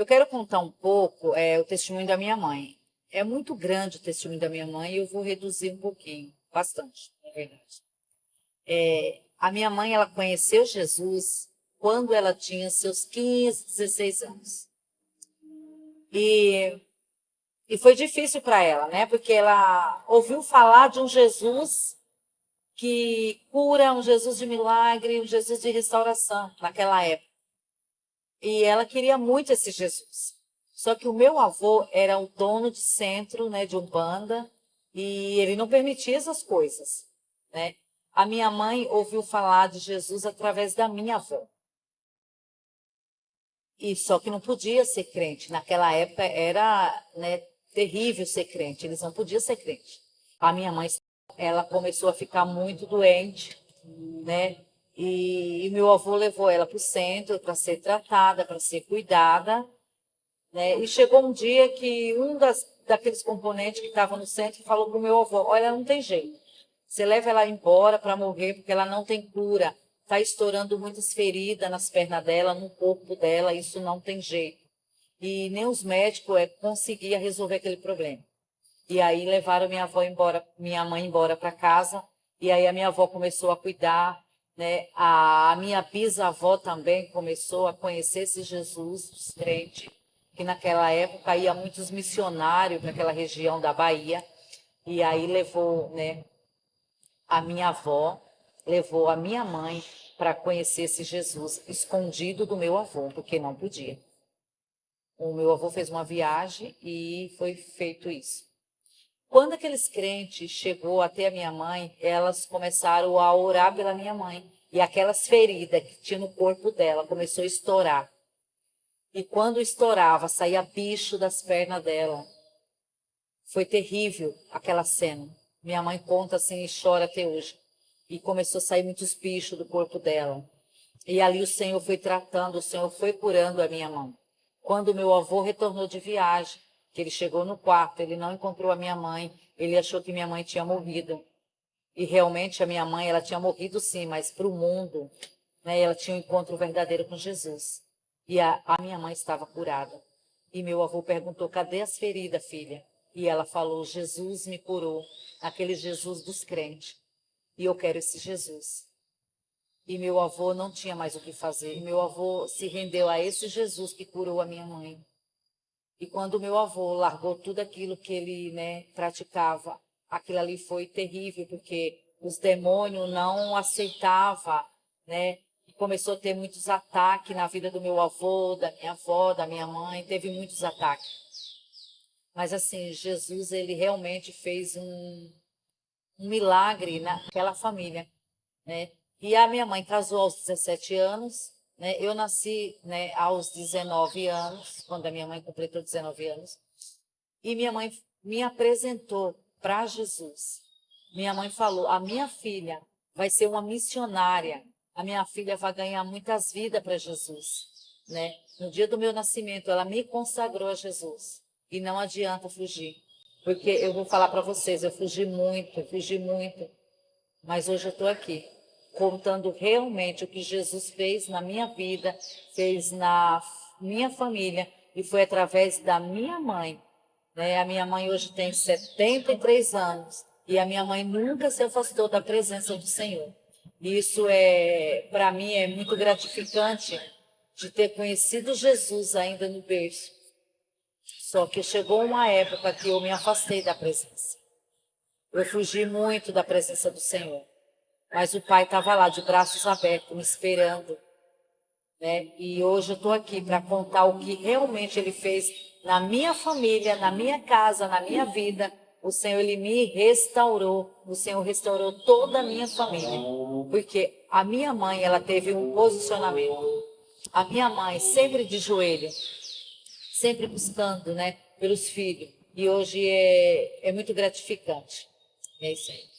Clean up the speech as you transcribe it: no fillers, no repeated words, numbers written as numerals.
Eu quero contar um pouco o testemunho da minha mãe. É muito grande o testemunho da minha mãe e eu vou reduzir um pouquinho, bastante, na verdade. A minha mãe, ela conheceu Jesus quando ela tinha seus 15, 16 anos. E foi difícil para ela, né? Porque ela ouviu falar de um Jesus que cura, um Jesus de milagre, um Jesus de restauração naquela época. E ela queria muito esse Jesus. Só que o meu avô era o dono de centro, né, de Umbanda, e ele não permitia essas coisas, né? A minha mãe ouviu falar de Jesus através da minha avó. E só que não podia ser crente. Naquela época era, né, terrível ser crente. Eles não podiam ser crente. A minha mãe, ela começou a ficar muito doente, né? E meu avô levou ela para o centro para ser tratada, para ser cuidada, né? E chegou um dia que daqueles componentes que estavam no centro falou para o meu avô: olha, não tem jeito. Você leva ela embora para morrer porque ela não tem cura. Está estourando muitas feridas nas pernas dela, no corpo dela, isso não tem jeito. E nem os médicos conseguiam resolver aquele problema. E aí levaram minha avó embora, minha mãe embora para casa. E aí a minha avó começou a cuidar, né? A minha bisavó também começou a conhecer esse Jesus dos crentes, que naquela época ia muitos missionários para aquela região da Bahia. E aí levou, né? A minha avó levou a minha mãe para conhecer esse Jesus escondido do meu avô, porque não podia. O meu avô fez uma viagem e foi feito isso. Quando aqueles crentes chegou até a minha mãe, elas começaram a orar pela minha mãe. E aquelas feridas que tinha no corpo dela começou a estourar. E quando estourava, saía bicho das pernas dela. Foi terrível aquela cena. Minha mãe conta assim e chora até hoje. E começou a sair muitos bichos do corpo dela. E ali o Senhor foi tratando, o Senhor foi curando a minha mãe. Quando meu avô retornou de viagem, que ele chegou no quarto, ele não encontrou a minha mãe, ele achou que minha mãe tinha morrido. E realmente a minha mãe, ela tinha morrido sim, mas para o mundo, né, ela tinha um encontro verdadeiro com Jesus. E a minha mãe estava curada. E meu avô perguntou: cadê as feridas, filha? E ela falou: Jesus me curou, aquele Jesus dos crentes. E eu quero esse Jesus. E meu avô não tinha mais o que fazer. E meu avô se rendeu a esse Jesus que curou a minha mãe. E quando meu avô largou tudo aquilo que ele, né, praticava, aquilo ali foi terrível, porque os demônios não aceitavam, né? E começou a ter muitos ataques na vida do meu avô, da minha avó, da minha mãe, teve muitos ataques. Mas assim, Jesus, ele realmente fez um milagre naquela família, né? E a minha mãe casou aos 17 anos, né? Eu nasci, né, aos 19 anos, quando a minha mãe completou 19 anos. E minha mãe me apresentou para Jesus. Minha mãe falou: a minha filha vai ser uma missionária. A minha filha vai ganhar muitas vidas para Jesus, né? No dia do meu nascimento, ela me consagrou a Jesus. E não adianta fugir. Porque eu vou falar para vocês, eu fugi muito. Mas hoje eu estou aqui, contando realmente o que Jesus fez na minha vida, fez na minha família, e foi através da minha mãe, né? A minha mãe hoje tem 73 anos, e a minha mãe nunca se afastou da presença do Senhor. Isso para mim, é muito gratificante de ter conhecido Jesus ainda no berço. Só que chegou uma época que eu me afastei da presença. Eu fugi muito da presença do Senhor. Mas o Pai estava lá, de braços abertos, me esperando, né? E hoje eu estou aqui para contar o que realmente Ele fez na minha família, na minha casa, na minha vida. O Senhor, Ele me restaurou. O Senhor restaurou toda a minha família. Porque a minha mãe, ela teve um posicionamento. A minha mãe, sempre de joelho, sempre buscando, né, pelos filhos. E hoje é muito gratificante. É isso aí.